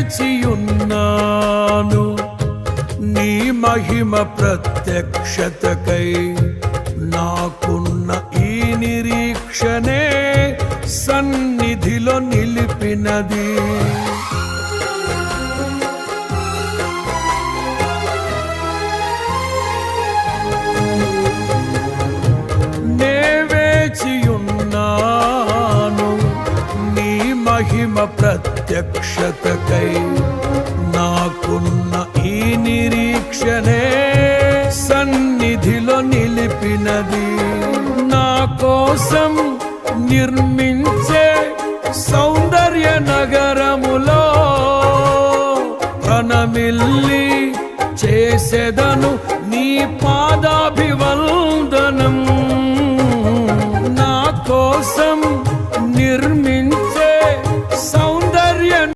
వేచియున్నాను నీ మహిమ ప్రత్యక్షతకై. నాకున్న ఈ నిరీక్షణే సన్నిధిలో నిలిపినది. నే వేచియున్నాను నీ మహిమ ప్రత్యక్షతకై. నాకున్న ఈ నిరీక్షణే సన్నిధిలో నిలిపినది. నా కోసం నిర్మించే సౌందర్య నగరములో ప్రణమిల్లి చేసెదను నీ పాదాభివందనము.